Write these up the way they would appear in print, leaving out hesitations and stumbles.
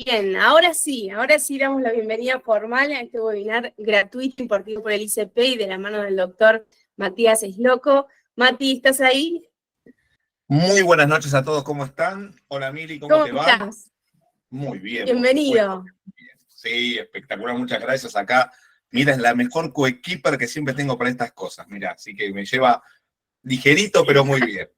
Bien, ahora sí damos la bienvenida formal a este webinar gratuito impartido por el ICP y de la mano del doctor Matías Esloco. Mati, ¿estás ahí? Muy buenas noches a todos, ¿cómo están? Hola Mili, ¿cómo te va? Estás? Muy bien, por Bienvenido. supuesto. Sí, espectacular, muchas gracias. Acá, mira, es la mejor coequiper que siempre tengo para estas cosas, mira, así que me lleva ligerito, pero muy bien.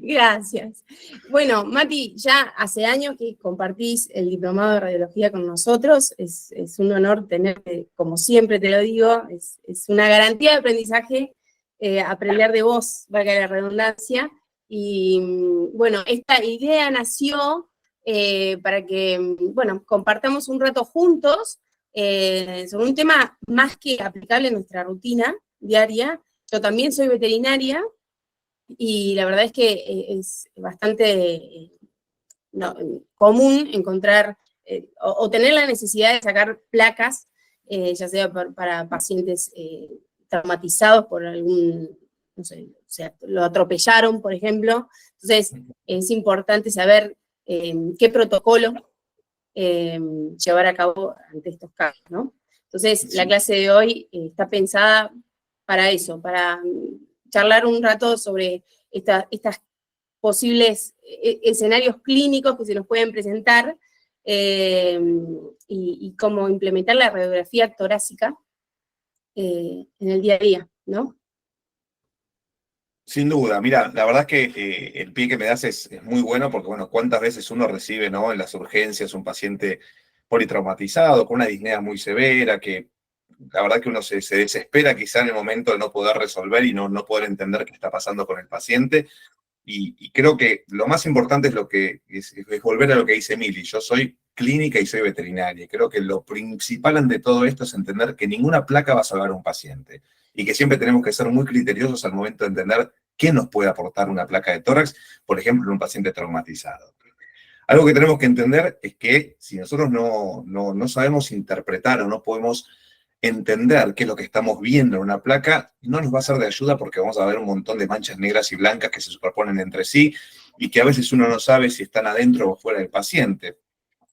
Gracias. Bueno, Mati, ya hace años que compartís el diplomado de radiología con nosotros. Es un honor tenerte, como siempre te lo digo, es una garantía de aprendizaje, aprender de vos, valga la redundancia. Y bueno, esta idea nació para que, bueno, compartamos un rato juntos sobre un tema más que aplicable en nuestra rutina diaria. Yo también soy veterinaria, y la verdad es que es bastante común encontrar o tener la necesidad de sacar placas, ya sea para pacientes traumatizados por algún, no sé, o sea, lo atropellaron, por ejemplo. Entonces, es importante saber qué protocolo llevar a cabo ante estos casos, ¿no? Entonces, la clase de hoy está pensada para eso, para charlar un rato sobre estas posibles escenarios clínicos que se nos pueden presentar y cómo implementar la radiografía torácica en el día a día, ¿no? Sin duda, mira, la verdad es que el pie que me das es muy bueno porque, bueno, cuántas veces uno recibe, ¿no? En las urgencias un paciente politraumatizado, con una disnea muy severa, que la verdad que uno se desespera quizá en el momento de no poder resolver y no poder entender qué está pasando con el paciente. Y creo que lo más importante es es volver a lo que dice Mili. Yo soy clínica y soy veterinaria. Y creo que lo principal ante todo esto es entender que ninguna placa va a salvar a un paciente. Y que siempre tenemos que ser muy criteriosos al momento de entender qué nos puede aportar una placa de tórax, por ejemplo, en un paciente traumatizado. Algo que tenemos que entender es que si nosotros no sabemos interpretar o no podemos entender qué es lo que estamos viendo en una placa, no nos va a ser de ayuda porque vamos a ver un montón de manchas negras y blancas que se superponen entre sí y que a veces uno no sabe si están adentro o fuera del paciente.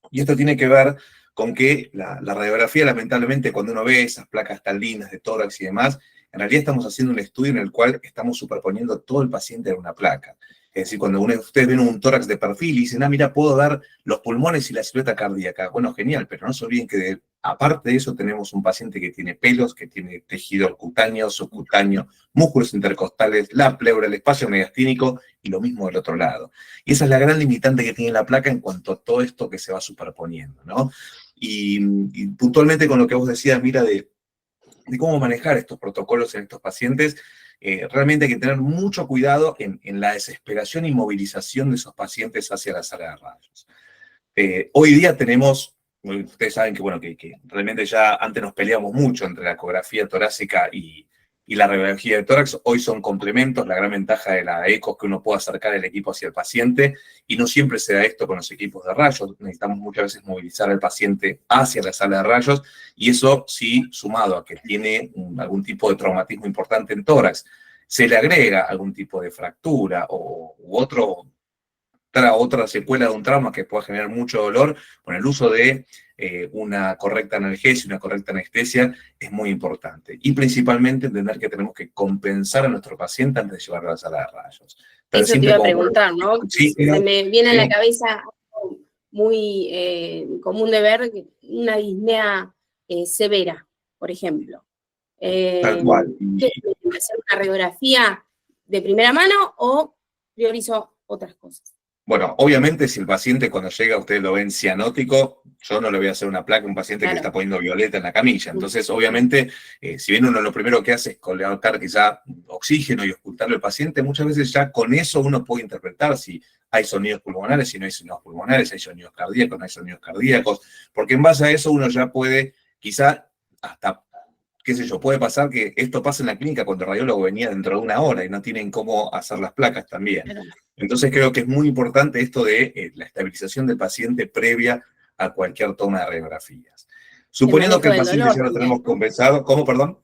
Y esto tiene que ver con que la radiografía, lamentablemente, cuando uno ve esas placas tan lindas de tórax y demás, en realidad estamos haciendo un estudio en el cual estamos superponiendo todo el paciente en una placa. Es decir, cuando ustedes ven un tórax de perfil y dicen, mira, puedo ver los pulmones y la silueta cardíaca. Bueno, genial, pero no se olviden que aparte de eso tenemos un paciente que tiene pelos, que tiene tejido cutáneo, subcutáneo, músculos intercostales, la pleura, el espacio mediastínico y lo mismo del otro lado. Y esa es la gran limitante que tiene la placa en cuanto a todo esto que se va superponiendo, ¿no? Y puntualmente con lo que vos decías, mira, de cómo manejar estos protocolos en estos pacientes, realmente hay que tener mucho cuidado en la desesperación y movilización de esos pacientes hacia la sala de rayos. Hoy día tenemos, ustedes saben que, bueno, que realmente ya antes nos peleamos mucho entre la ecografía torácica y la radiología de tórax. Hoy son complementos. La gran ventaja de la eco es que uno puede acercar el equipo hacia el paciente y no siempre se da esto con los equipos de rayos. Necesitamos muchas veces movilizar al paciente hacia la sala de rayos y eso sí, sumado a que tiene algún tipo de traumatismo importante en tórax, se le agrega algún tipo de fractura u otra secuela de un trauma que pueda generar mucho dolor, con el uso de una correcta analgesia, una correcta anestesia, es muy importante. Y principalmente entender que tenemos que compensar a nuestro paciente antes de llevarlo a la sala de rayos. Pero Eso te iba a preguntar, ¿no? Sí, Se me viene a la cabeza algo muy común de ver, una disnea severa, por ejemplo. Tal cual. ¿Qué hacer una radiografía de primera mano o priorizo otras cosas? Bueno, obviamente si el paciente cuando llega, ustedes lo ven cianótico, yo no le voy a hacer una placa a un paciente que le está poniendo violeta en la camilla. Entonces, obviamente, si bien uno lo primero que hace es colocar quizá oxígeno y ocultarlo al paciente, muchas veces ya con eso uno puede interpretar si hay sonidos pulmonares, si no hay sonidos pulmonares, si hay sonidos cardíacos, no hay sonidos cardíacos, porque en base a eso uno ya puede quizá hasta, qué sé yo, puede pasar que esto pase en la clínica cuando el radiólogo venía dentro de una hora y no tienen cómo hacer las placas también. Entonces creo que es muy importante esto de la estabilización del paciente previa a cualquier toma de radiografías. Suponiendo que el paciente ya lo tenemos compensado, ¿cómo, perdón?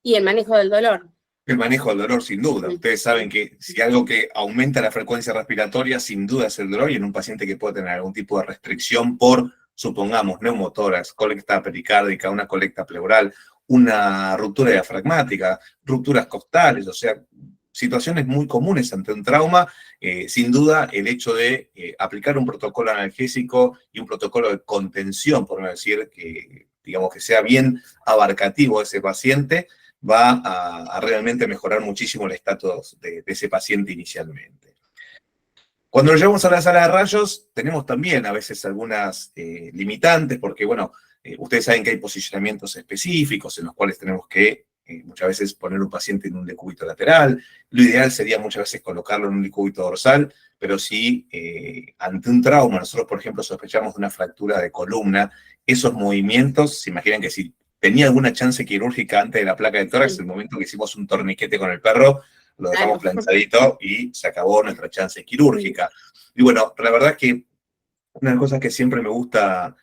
Y el manejo del dolor. El manejo del dolor, sin duda. Ustedes saben que si algo que aumenta la frecuencia respiratoria, sin duda es el dolor, y en un paciente que puede tener algún tipo de restricción por, supongamos, neumotórax, colecta pericárdica, una colecta pleural, una ruptura diafragmática, rupturas costales, o sea, situaciones muy comunes ante un trauma, sin duda el hecho de aplicar un protocolo analgésico y un protocolo de contención, por no decir que, digamos, que sea bien abarcativo ese paciente, va a realmente mejorar muchísimo el estatus de ese paciente inicialmente. Cuando lo llevamos a la sala de rayos, tenemos también a veces algunas limitantes, porque, bueno, ustedes saben que hay posicionamientos específicos en los cuales tenemos que muchas veces poner un paciente en un decúbito lateral. Lo ideal sería muchas veces colocarlo en un decúbito dorsal, pero si ante un trauma nosotros, por ejemplo, sospechamos de una fractura de columna, esos movimientos, se imaginan que si tenía alguna chance quirúrgica antes de la placa de tórax, el momento que hicimos un torniquete con el perro, lo dejamos planchadito y se acabó nuestra chance quirúrgica. Y bueno, la verdad es que una de las cosas que siempre me gusta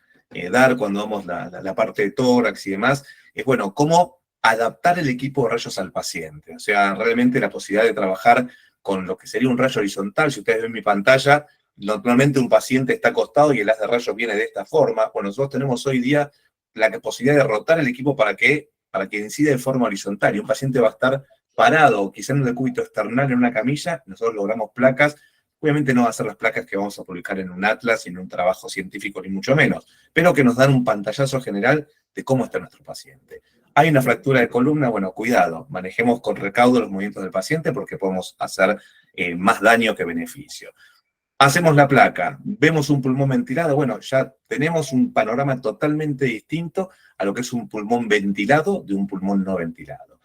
dar cuando damos la parte de tórax y demás, es, bueno, cómo adaptar el equipo de rayos al paciente. O sea, realmente la posibilidad de trabajar con lo que sería un rayo horizontal. Si ustedes ven mi pantalla, normalmente un paciente está acostado y el haz de rayos viene de esta forma. Bueno, nosotros tenemos hoy día la posibilidad de rotar el equipo para que incida de forma horizontal, y un paciente va a estar parado, quizá en un decúbito external, en una camilla, nosotros logramos placas. Obviamente no va a ser las placas que vamos a publicar en un atlas, en un trabajo científico, ni mucho menos, pero que nos dan un pantallazo general de cómo está nuestro paciente. Hay una fractura de columna, bueno, cuidado, manejemos con recaudo los movimientos del paciente porque podemos hacer más daño que beneficio. Hacemos la placa, vemos un pulmón ventilado, bueno, ya tenemos un panorama totalmente distinto a lo que es un pulmón ventilado de un pulmón no ventilado.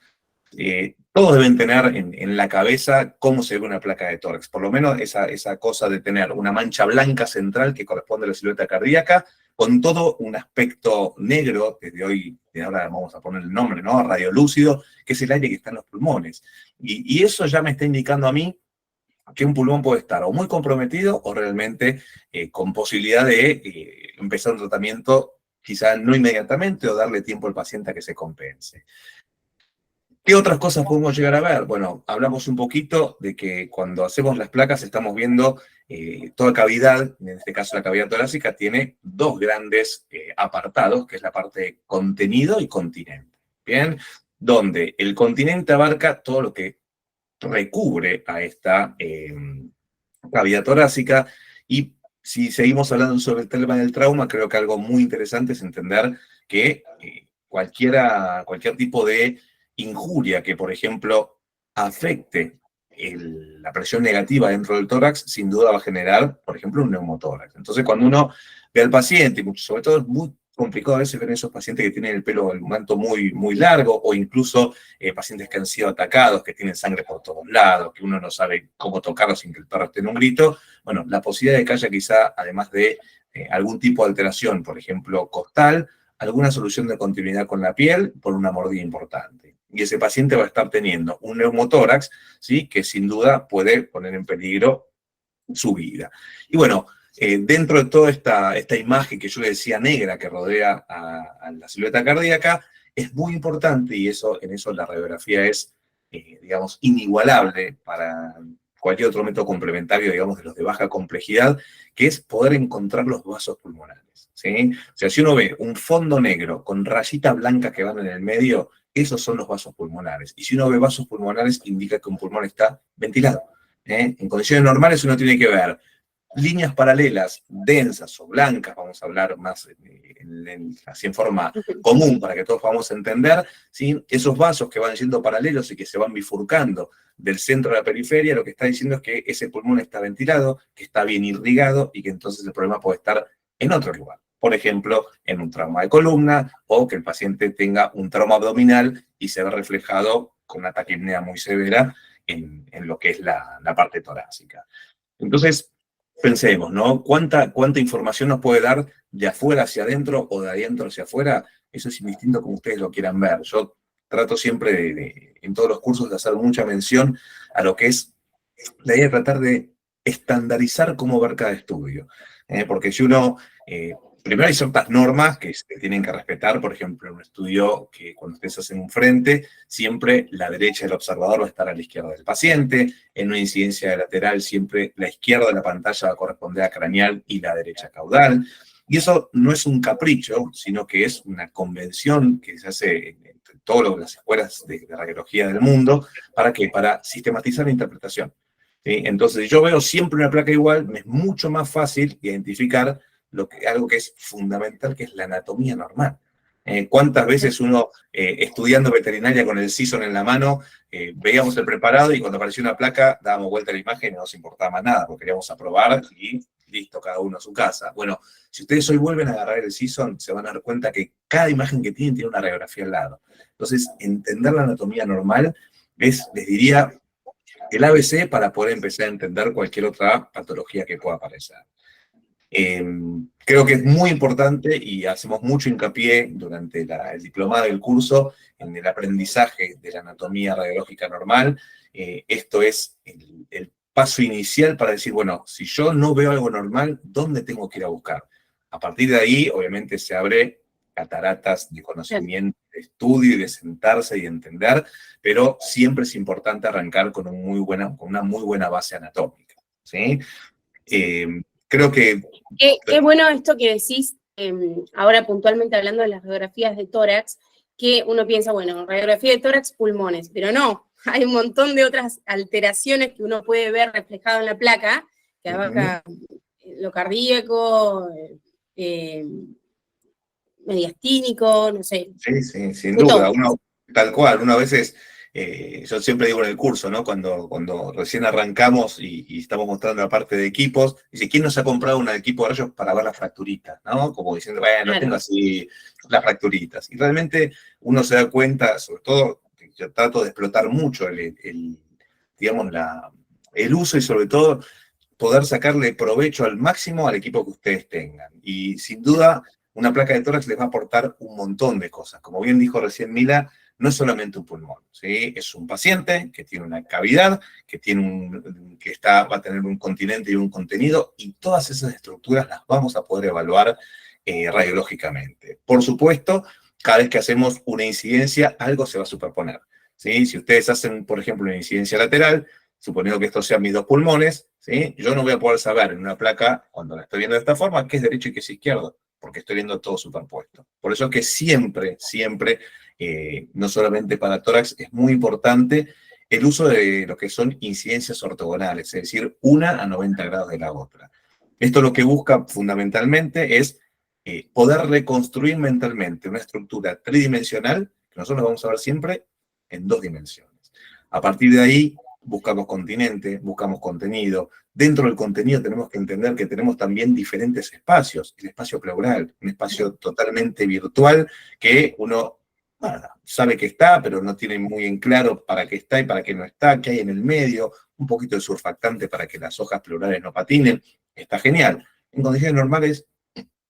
Todos deben tener en la cabeza cómo se ve una placa de tórax, por lo menos esa cosa de tener una mancha blanca central que corresponde a la silueta cardíaca, con todo un aspecto negro, de ahora vamos a poner el nombre, ¿no? Radiolúcido, que es el aire que está en los pulmones. Y eso ya me está indicando a mí que un pulmón puede estar o muy comprometido o realmente con posibilidad de empezar un tratamiento, quizá no inmediatamente, o darle tiempo al paciente a que se compense. ¿Qué otras cosas podemos llegar a ver? Bueno, hablamos un poquito de que cuando hacemos las placas estamos viendo toda cavidad, en este caso la cavidad torácica, tiene dos grandes apartados, que es la parte de contenido y continente. ¿Bien? Donde el continente abarca todo lo que recubre a esta cavidad torácica. Y si seguimos hablando sobre el tema del trauma, creo que algo muy interesante es entender que cualquier tipo de injuria que, por ejemplo, afecte la presión negativa dentro del tórax, sin duda va a generar, por ejemplo, un neumotórax. Entonces, cuando uno ve al paciente, sobre todo es muy complicado a veces ver esos pacientes que tienen el manto muy, muy largo, o incluso pacientes que han sido atacados, que tienen sangre por todos lados, que uno no sabe cómo tocarlos sin que el perro esté en un grito. Bueno, la posibilidad de que haya quizá, además de algún tipo de alteración, por ejemplo, costal, alguna solución de continuidad con la piel por una mordida importante. Y ese paciente va a estar teniendo un neumotórax, ¿sí? Que sin duda puede poner en peligro su vida. Y bueno, dentro de toda esta imagen que yo le decía negra que rodea a la silueta cardíaca, es muy importante, y en eso la radiografía es, digamos, inigualable para cualquier otro método complementario, digamos, de los de baja complejidad, que es poder encontrar los vasos pulmonares, ¿sí? O sea, si uno ve un fondo negro con rayitas blancas que van en el medio, esos son los vasos pulmonares. Y si uno ve vasos pulmonares, indica que un pulmón está ventilado. En condiciones normales uno tiene que ver líneas paralelas densas o blancas, vamos a hablar más así en forma común para que todos podamos entender, ¿sí? Esos vasos que van yendo paralelos y que se van bifurcando del centro a la periferia, lo que está diciendo es que ese pulmón está ventilado, que está bien irrigado, y que entonces el problema puede estar en otro lugar. Por ejemplo, en un trauma de columna, o que el paciente tenga un trauma abdominal y se ve reflejado con una taquipnea muy severa en lo que es la parte torácica. Entonces, pensemos, ¿no? ¿Cuánta información nos puede dar de afuera hacia adentro o de adentro hacia afuera? Eso es indistinto como ustedes lo quieran ver. Yo trato siempre en todos los cursos de hacer mucha mención a lo que es la idea de tratar de estandarizar cómo ver cada estudio. Porque si uno primero hay ciertas normas que se tienen que respetar. Por ejemplo, en un estudio que cuando ustedes hacen un frente, siempre la derecha del observador va a estar a la izquierda del paciente. En una incidencia lateral, siempre la izquierda de la pantalla va a corresponder a craneal y la derecha caudal. Y eso no es un capricho, sino que es una convención que se hace en todas las escuelas de radiología del mundo. ¿Para qué? Para sistematizar la interpretación. ¿Sí? Entonces, si yo veo siempre una placa igual, me es mucho más fácil identificar algo que es fundamental, que es la anatomía normal. ¿Cuántas veces uno, estudiando veterinaria con el Sison en la mano, veíamos el preparado y cuando apareció una placa dábamos vuelta a la imagen y no nos importaba más nada, porque queríamos aprobar y listo, cada uno a su casa? Bueno, si ustedes hoy vuelven a agarrar el Sison, se van a dar cuenta que cada imagen que tienen tiene una radiografía al lado. Entonces, entender la anatomía normal es, les diría, el ABC para poder empezar a entender cualquier otra patología que pueda aparecer. Creo que es muy importante y hacemos mucho hincapié durante el diplomado del curso en el aprendizaje de la anatomía radiológica normal. Esto es el paso inicial para decir, bueno, si yo no veo algo normal, ¿dónde tengo que ir a buscar? A partir de ahí, obviamente, se abre cataratas de conocimiento, de estudio y de sentarse y entender, pero siempre es importante arrancar con una muy buena base anatómica, ¿sí? Creo que... Qué bueno esto que decís, ahora puntualmente hablando de las radiografías de tórax, que uno piensa, bueno, radiografía de tórax, pulmones, pero no, hay un montón de otras alteraciones que uno puede ver reflejado en la placa, que abarca lo cardíaco, mediastínico, no sé. Sí, sin duda. Uno, tal cual, uno a veces, yo siempre digo en el curso, ¿no? Cuando recién arrancamos y estamos mostrando la parte de equipos, dice, ¿quién nos ha comprado un equipo de rayos para ver las fracturitas? ¿No? Como diciendo, bueno, Claro. tengo así las fracturitas. Y realmente uno se da cuenta, sobre todo, yo trato de explotar mucho digamos, el uso y sobre todo poder sacarle provecho al máximo al equipo que ustedes tengan. Y sin duda, una placa de tórax les va a aportar un montón de cosas. Como bien dijo recién Mila, no es solamente un pulmón, ¿sí? Es un paciente que tiene una cavidad, va a tener un continente y un contenido, y todas esas estructuras las vamos a poder evaluar radiológicamente. Por supuesto, cada vez que hacemos una incidencia, algo se va a superponer, ¿sí? Si ustedes hacen, por ejemplo, una incidencia lateral, suponiendo que estos sean mis dos pulmones, ¿sí? Yo no voy a poder saber en una placa, cuando la estoy viendo de esta forma, qué es derecho y qué es izquierdo, porque estoy viendo todo superpuesto. Por eso que siempre, no solamente para tórax, es muy importante el uso de lo que son incidencias ortogonales, es decir, una a 90 grados de la otra. Esto lo que busca fundamentalmente es poder reconstruir mentalmente una estructura tridimensional que nosotros vamos a ver siempre en 2 dimensiones. A partir de ahí, buscamos continente, buscamos contenido. Dentro del contenido tenemos que entender que tenemos también diferentes espacios. El espacio pleural, un espacio totalmente virtual que uno sabe que está, pero no tiene muy en claro para qué está y para qué no está, qué hay en el medio, un poquito de surfactante para que las hojas pleurales no patinen. Está genial. En condiciones normales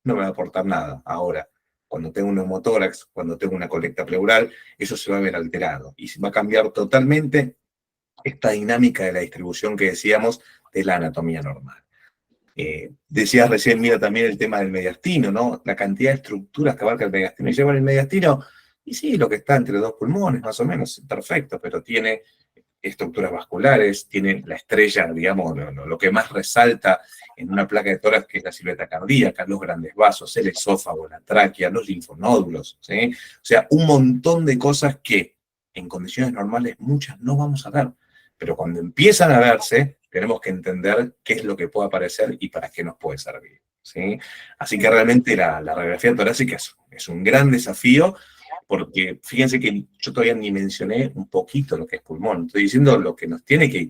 no me va a aportar nada. Ahora, cuando tengo un neumotórax, cuando tengo una colecta pleural, eso se va a ver alterado y se va a cambiar totalmente esta dinámica de la distribución que decíamos de la anatomía normal. Decías recién, mira, también el tema del mediastino, ¿no? La cantidad de estructuras que abarca el mediastino. Y lleva el mediastino, y sí, lo que está entre 2 pulmones, más o menos, perfecto, pero tiene estructuras vasculares, tiene la estrella, digamos, lo que más resalta en una placa de tórax, que es la silueta cardíaca, los grandes vasos, el esófago, la tráquea, los linfonódulos, ¿sí? O sea, un montón de cosas que en condiciones normales muchas no vamos a ver, pero cuando empiezan a verse, tenemos que entender qué es lo que puede aparecer y para qué nos puede servir, ¿sí? Así que realmente la radiografía torácica es un gran desafío, porque fíjense que yo todavía ni mencioné un poquito lo que es pulmón. Estoy diciendo lo que nos tiene que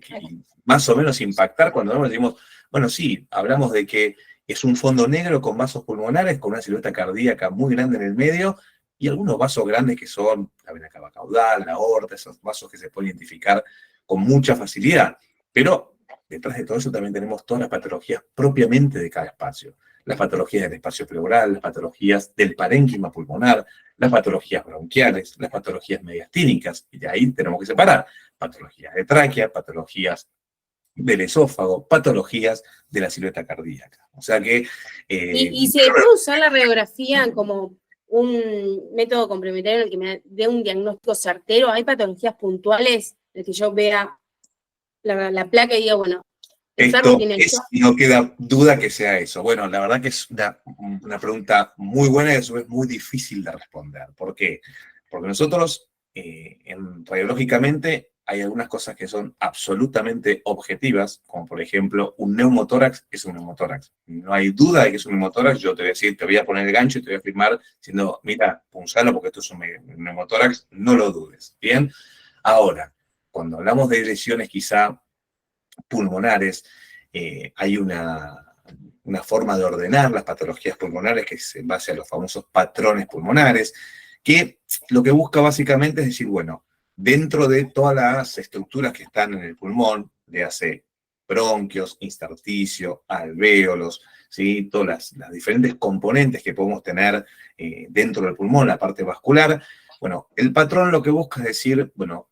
más o menos impactar cuando decimos, bueno, sí, hablamos de que es un fondo negro con vasos pulmonares, con una silueta cardíaca muy grande en el medio, y algunos vasos grandes que son la vena cava caudal, la aorta, esos vasos que se pueden identificar con mucha facilidad. Pero detrás de todo eso también tenemos todas las patologías propiamente de cada espacio. Las patologías del espacio pleural, las patologías del parénquima pulmonar, las patologías bronquiales, las patologías mediastínicas, y de ahí tenemos que separar patologías de tráquea, patologías del esófago, patologías de la silueta cardíaca. O sea que... ¿Y se puede usar la radiografía como un método complementario en el que me dé un diagnóstico certero? ¿Hay patologías puntuales en las que yo vea la placa y diga, bueno, el perro tiene esto? No queda duda que sea eso. Bueno, la verdad que es una pregunta muy buena y a su vez muy difícil de responder. ¿Por qué? Porque nosotros, radiológicamente, hay algunas cosas que son absolutamente objetivas, como por ejemplo, un neumotórax es un neumotórax. No hay duda de que es un neumotórax. Yo te voy a decir, te voy a poner el gancho y te voy a firmar diciendo, mira, punzalo porque esto es un neumotórax, no lo dudes. Bien, ahora, cuando hablamos de lesiones quizá pulmonares, hay una forma de ordenar las patologías pulmonares que es en base a los famosos patrones pulmonares, que lo que busca básicamente es decir, bueno, dentro de todas las estructuras que están en el pulmón, le hace bronquios, intersticio, alvéolos, ¿sí? Todas las diferentes componentes que podemos tener dentro del pulmón, la parte vascular. Bueno, el patrón lo que busca es decir, bueno,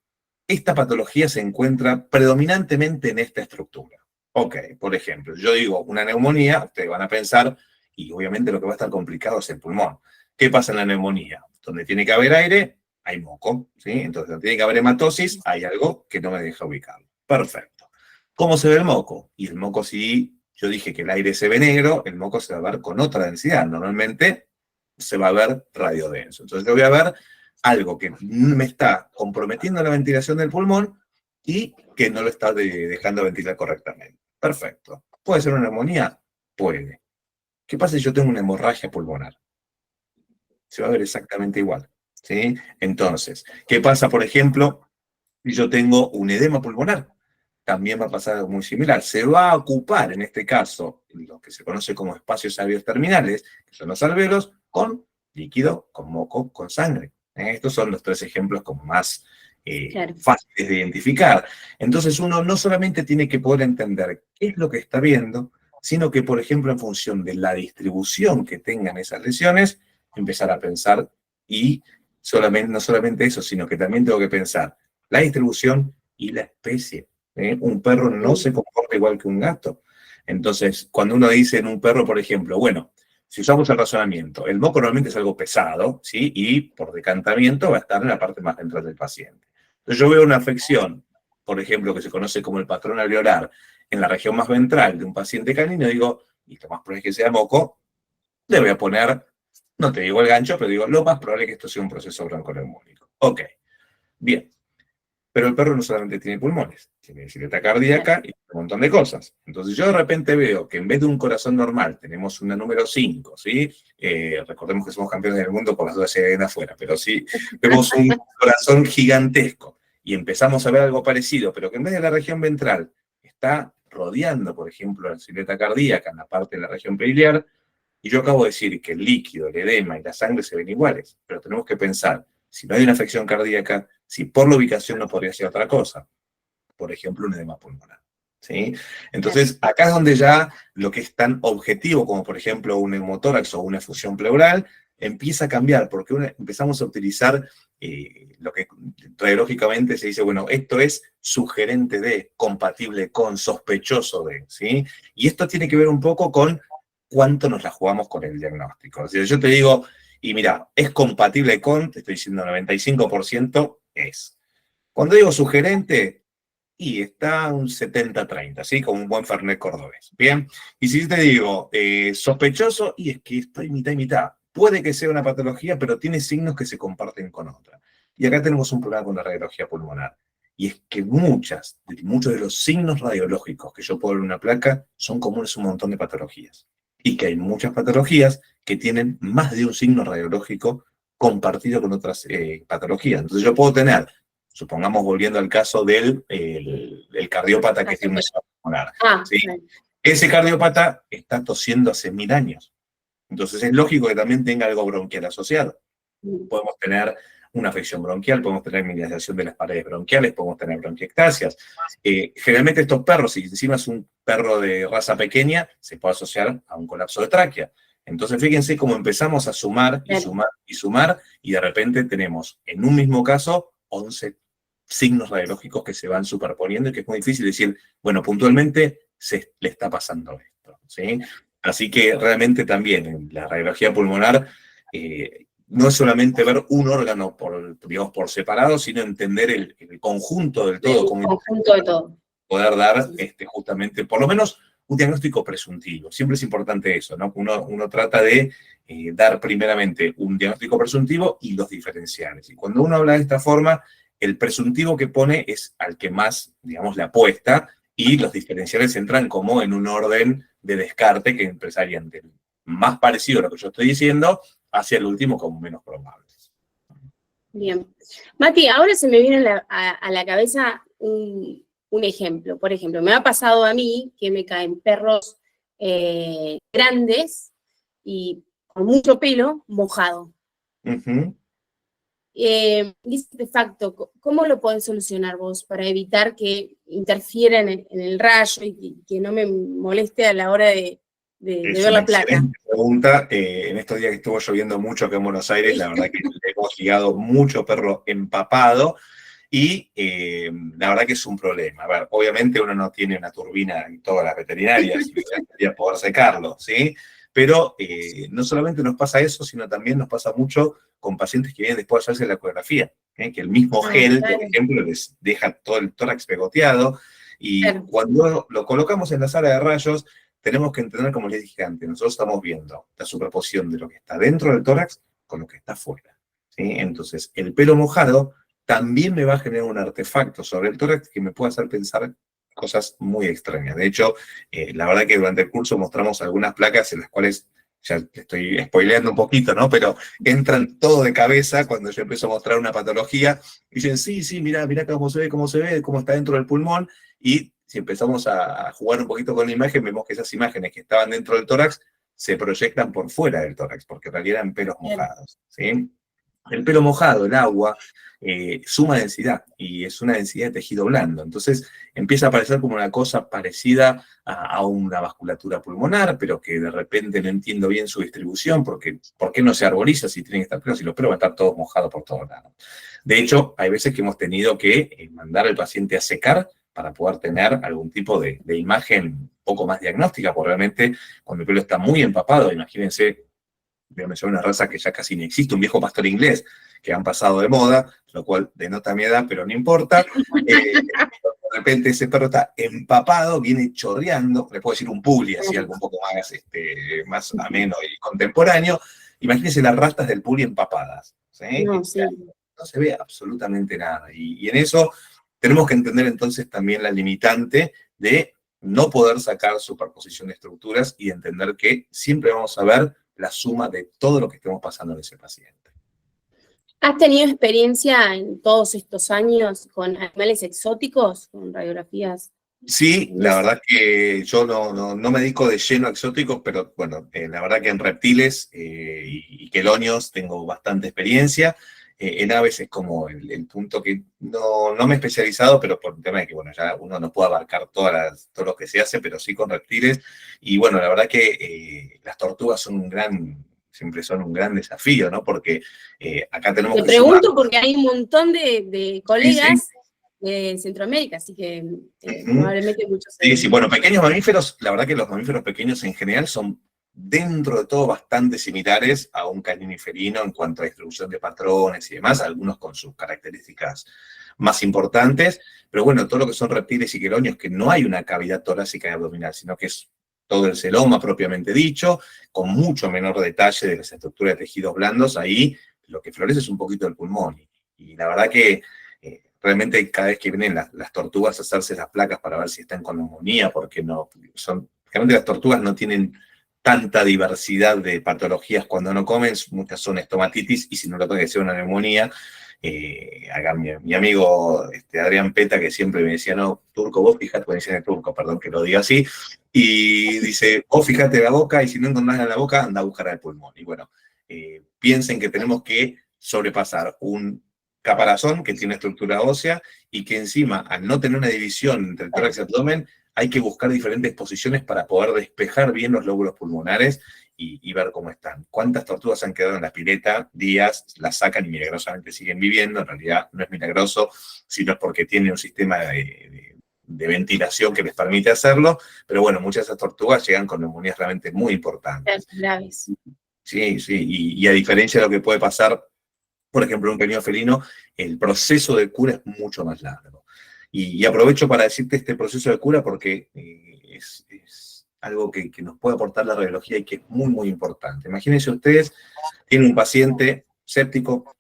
esta patología se encuentra predominantemente en esta estructura. Ok, por ejemplo, yo digo una neumonía, ustedes van a pensar, y obviamente lo que va a estar complicado es el pulmón. ¿Qué pasa en la neumonía? Donde tiene que haber aire, hay moco, ¿sí? Entonces, donde tiene que haber hematosis, hay algo que no me deja ubicarlo. Perfecto. ¿Cómo se ve el moco? Y el moco, si yo dije que el aire se ve negro, el moco se va a ver con otra densidad. Normalmente se va a ver radiodenso. Entonces, yo voy a ver algo que me está comprometiendo la ventilación del pulmón y que no lo está dejando ventilar correctamente. Perfecto. ¿Puede ser una neumonía? Puede. ¿Qué pasa si yo tengo una hemorragia pulmonar? Se va a ver exactamente igual, ¿sí? Entonces, ¿qué pasa, por ejemplo, si yo tengo un edema pulmonar? También va a pasar algo muy similar. Se va a ocupar, en este caso, lo que se conoce como espacios alveolos terminales, que son los alveolos, con líquido, con moco, con sangre. Estos son los tres ejemplos como más Claro. fáciles de identificar. Entonces uno no solamente tiene que poder entender qué es lo que está viendo, sino que, por ejemplo, en función de la distribución que tengan esas lesiones, empezar a pensar y no solamente eso, sino que también tengo que pensar la distribución y la especie. Un perro no se comporta igual que un gato. Entonces, cuando uno dice en un perro, por ejemplo, bueno, si usamos el razonamiento, el moco normalmente es algo pesado, ¿sí? Y por decantamiento va a estar en la parte más central del paciente. Entonces yo veo una afección, por ejemplo, que se conoce como el patrón alveolar, en la región más ventral de un paciente canino, y digo, y lo más probable es que sea moco, le voy a poner, no te digo el gancho, pero digo, lo más probable es que esto sea un proceso bronconeumónico. Ok, bien. Pero el perro no solamente tiene pulmones, tiene silueta cardíaca y un montón de cosas. Entonces yo de repente veo que en vez de un corazón normal tenemos una número 5, ¿sí? Recordemos que somos campeones del mundo por las dudas que hay afuera, pero sí vemos un corazón gigantesco y empezamos a ver algo parecido, pero que en vez de la región ventral está rodeando, por ejemplo, la silueta cardíaca en la parte de la región periliar, y yo acabo de decir que el líquido, el edema y la sangre se ven iguales, pero tenemos que pensar, si no hay una afección cardíaca, si por la ubicación no podría ser otra cosa, por ejemplo, un edema pulmonar. ¿Sí? Entonces, acá es donde ya lo que es tan objetivo, como por ejemplo un neumotórax o una efusión pleural, empieza a cambiar, porque empezamos a utilizar lo que radiológicamente se dice, bueno, esto es sugerente de, compatible con, sospechoso de, ¿sí? Y esto tiene que ver un poco con cuánto nos la jugamos con el diagnóstico. O sea, yo te digo, y mira, es compatible con, te estoy diciendo 95% es. Cuando digo sugerente, y está un 70-30, ¿sí? Como un buen Fernet cordobés. Bien. Y si te digo sospechoso, y es que estoy mitad y mitad. Puede que sea una patología, pero tiene signos que se comparten con otra. Y acá tenemos un problema con la radiología pulmonar. Y es que muchos de los signos radiológicos que yo puedo ver en una placa son comunes a un montón de patologías. Y que hay muchas patologías que tienen más de un signo radiológico compartido con otras patologías. Entonces yo puedo tener, supongamos volviendo al caso del el cardiópata que tiene una enfermedad pulmonar. ¿Sí? Ese cardiópata está tosiendo hace 1000 años. Entonces es lógico que también tenga algo bronquial asociado. Podemos tener una afección bronquial, podemos tener minimización de las paredes bronquiales, podemos tener bronquiectasias. Generalmente estos perros, si encima es un perro de raza pequeña, se puede asociar a un colapso de tráquea. Entonces fíjense cómo empezamos a sumar y sumar y sumar, y de repente tenemos en un mismo caso 11 signos radiológicos que se van superponiendo y que es muy difícil decir, bueno, puntualmente le está pasando esto, ¿sí? Así que realmente también en la radiología pulmonar no es solamente ver un órgano digamos, por separado, sino entender el conjunto del todo, El cómo conjunto de todo. poder dar Sí. justamente, por lo menos, un diagnóstico presuntivo. Siempre es importante eso, ¿no? Uno trata de dar primeramente un diagnóstico presuntivo y los diferenciales. Y cuando uno habla de esta forma, el presuntivo que pone es al que más, digamos, le apuesta, y los diferenciales entran como en un orden de descarte que empezarían del más parecido a lo que yo estoy diciendo hacia el último como menos probable. Bien. Mati, ahora se me viene a la cabeza un ejemplo. Por ejemplo, me ha pasado a mí que me caen perros grandes y con mucho pelo mojado. Uh-huh. Dice de facto, ¿cómo lo podés solucionar vos para evitar que interfiera en el rayo y que no me moleste a la hora de Es ver una la placa? excelente pregunta. En estos días que estuvo lloviendo mucho acá en Buenos Aires, la verdad que le hemos llegado mucho perro empapado y la verdad que es un problema. A ver, obviamente uno no tiene una turbina en todas las veterinarias y me gustaría poder secarlo, ¿sí? Pero no solamente nos pasa eso, sino también nos pasa mucho con pacientes que vienen después de hacerse la ecografía, que el mismo gel, por Claro, ejemplo, les deja todo el tórax pegoteado, y claro. cuando lo colocamos en la sala de rayos, tenemos que entender, como les dije antes, nosotros estamos viendo la superposición de lo que está dentro del tórax con lo que está fuera, ¿sí? Entonces, el pelo mojado también me va a generar un artefacto sobre el tórax que me puede hacer pensar cosas muy extrañas. De hecho, la verdad que durante el curso mostramos algunas placas en las cuales, ya te estoy spoileando un poquito, ¿no? Pero entran todo de cabeza cuando yo empiezo a mostrar una patología, y dicen, sí, mira cómo se ve, cómo está dentro del pulmón, y si empezamos a jugar un poquito con la imagen, vemos que esas imágenes que estaban dentro del tórax se proyectan por fuera del tórax, porque en realidad eran pelos mojados, ¿sí? El pelo mojado, el agua, suma densidad, y es una densidad de tejido blando. Entonces empieza a aparecer como una cosa parecida a una vasculatura pulmonar, pero que de repente no entiendo bien su distribución, porque ¿por qué no se arboriza si tienen que estar pelos? Si los pelos van a estar todos mojados por todos lados. De hecho, hay veces que hemos tenido que mandar al paciente a secar para poder tener algún tipo de imagen un poco más diagnóstica, porque realmente cuando el pelo está muy empapado, imagínense, voy a mencionar una raza que ya casi ni existe, un viejo pastor inglés, que han pasado de moda, lo cual denota mi edad, pero no importa. De repente ese perro está empapado, viene chorreando, le puedo decir un puli, así algo un poco más ameno y contemporáneo. Imagínense las rastas del puli empapadas, ¿sí? No, sí. No se ve absolutamente nada. Y en eso tenemos que entender entonces también la limitante de no poder sacar superposición de estructuras y entender que siempre vamos a ver la suma de todo lo que estemos pasando en ese paciente. ¿Has tenido experiencia en todos estos años con animales exóticos, con radiografías? Sí, la verdad que yo no me dedico de lleno a exóticos, pero bueno, la verdad que en reptiles y quelonios tengo bastante experiencia. En aves es como el punto que no me he especializado, pero por un tema de que, bueno, ya uno no puede abarcar todo lo que se hace, pero sí con reptiles. Y bueno, la verdad que las tortugas siempre son un gran desafío, ¿no? Porque acá tenemos Te que sumar. pregunto porque hay un montón de colegas de Centroamérica, así que probablemente muchos Sí, bueno, pequeños mamíferos, la verdad que los mamíferos pequeños en general son dentro de todo bastante similares a un canino felino en cuanto a distribución de patrones y demás, algunos con sus características más importantes, pero bueno, todo lo que son reptiles y quelonios, que no hay una cavidad torácica y abdominal, sino que es todo el celoma propiamente dicho, con mucho menor detalle de las estructuras de tejidos blandos, ahí lo que florece es un poquito el pulmón, y la verdad que realmente cada vez que vienen las tortugas a hacerse las placas para ver si están con neumonía, porque realmente las tortugas no tienen tanta diversidad de patologías cuando no comen, muchas son estomatitis, y si no lo tengo que ser una neumonía. Acá mi amigo Adrián Peta, que siempre me decía, no, Turco, vos fijate, puede decir en turco, perdón que lo diga así, y dice, vos fijate la boca, y si no encontrás en la boca, anda a buscar al pulmón. Y bueno, piensen que tenemos que sobrepasar un caparazón que tiene estructura ósea, y que encima, al no tener una división entre el tórax y el abdomen, hay que buscar diferentes posiciones para poder despejar bien los lóbulos pulmonares, y ver cómo están. ¿Cuántas tortugas han quedado en la pileta? Días, las sacan y milagrosamente siguen viviendo. En realidad no es milagroso, sino es porque tiene un sistema de ventilación que les permite hacerlo, pero bueno, muchas de esas tortugas llegan con neumonías realmente muy importantes. Graves. Sí, sí, y a diferencia de lo que puede pasar, por ejemplo, en un pequeño felino, el proceso de cura es mucho más largo. Y aprovecho para decirte este proceso de cura porque es algo que nos puede aportar la radiología y que es muy, muy importante. Imagínense ustedes, tienen un paciente séptico,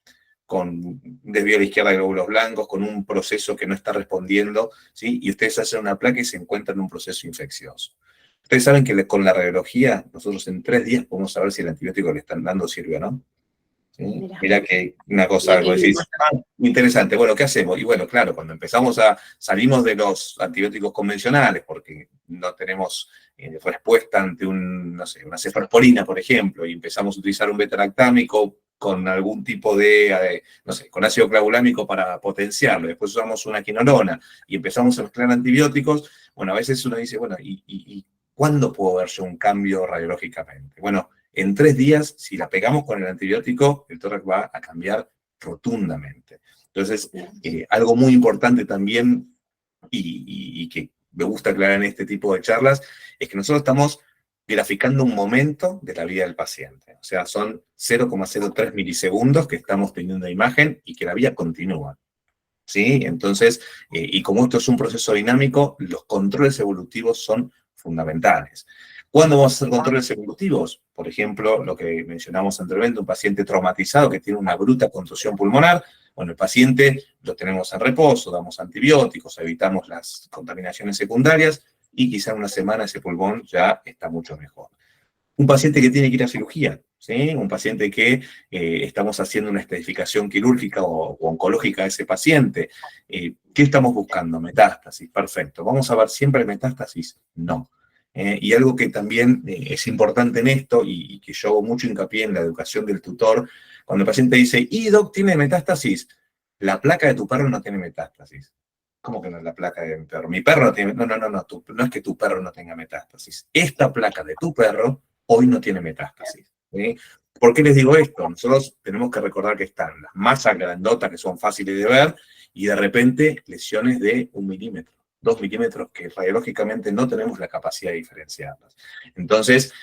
con desvío a la izquierda de glóbulos blancos, con un proceso que no está respondiendo, ¿sí? Y ustedes hacen una placa y se encuentran en un proceso infeccioso. Ustedes saben que con la radiología, nosotros en 3 días podemos saber si el antibiótico que le están dando sirve o no. ¿Sí? Mira que una cosa, algo decís, interesante, bueno, ¿qué hacemos? Y bueno, claro, cuando salimos de los antibióticos convencionales, porque no tenemos respuesta ante no sé, una cefalorina, por ejemplo, y empezamos a utilizar un beta-lactámico con algún tipo no sé, con ácido clavulámico para potenciarlo, después usamos una quinolona y empezamos a mezclar antibióticos, bueno, a veces uno dice, bueno, ¿y cuándo puedo ver yo un cambio radiológicamente? Bueno, en 3 días, si la pegamos con el antibiótico, el tórax va a cambiar rotundamente. Entonces, algo muy importante también, y que me gusta aclarar en este tipo de charlas, es que nosotros estamos graficando un momento de la vida del paciente. O sea, son 0,03 milisegundos que estamos teniendo de imagen y que la vida continúa. ¿Sí? Entonces, y como esto es un proceso dinámico, los controles evolutivos son fundamentales. ¿Cuándo vamos a hacer controles evolutivos? Por ejemplo, lo que mencionamos anteriormente, un paciente traumatizado que tiene una bruta contusión pulmonar. Bueno, el paciente lo tenemos en reposo, damos antibióticos, evitamos las contaminaciones secundarias y quizá en una semana ese pulmón ya está mucho mejor. Un paciente que tiene que ir a cirugía, ¿sí? Un paciente que estamos haciendo una estadificación quirúrgica o oncológica de ese paciente. ¿Qué estamos buscando? Metástasis, perfecto. ¿Vamos a ver siempre metástasis? No. Y algo que también es importante en esto, y que yo hago mucho hincapié en la educación del tutor, cuando el paciente dice, ¿y doc, tiene metástasis? La placa de tu perro no tiene metástasis. ¿Cómo que no es la placa de mi perro? Mi perro no tiene... No, no es que tu perro no tenga metástasis. Esta placa de tu perro hoy no tiene metástasis. ¿Sí? ¿Por qué les digo esto? Nosotros tenemos que recordar que están las masas grandotas que son fáciles de ver y de repente lesiones de 1 milímetro, 2 milímetros que radiológicamente no tenemos la capacidad de diferenciarlas. Entonces,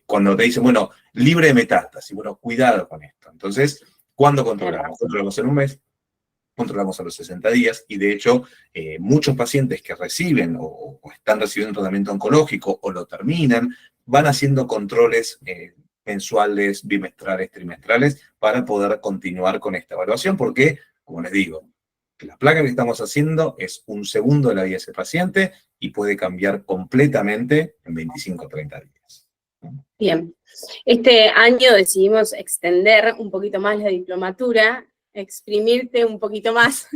cuando te dicen, bueno, libre de metástasis, bueno, cuidado con esto. Entonces, ¿cuándo controlamos? Controlamos en un mes, controlamos a los 60 días y de hecho muchos pacientes que reciben o están recibiendo tratamiento oncológico o lo terminan, van haciendo controles mensuales, bimestrales, trimestrales para poder continuar con esta evaluación porque, como les digo, la placa que estamos haciendo es 1 segundo de la vida de ese paciente y puede cambiar completamente en 25 o 30 días. Bien, este año decidimos extender un poquito más la diplomatura, exprimirte un poquito más.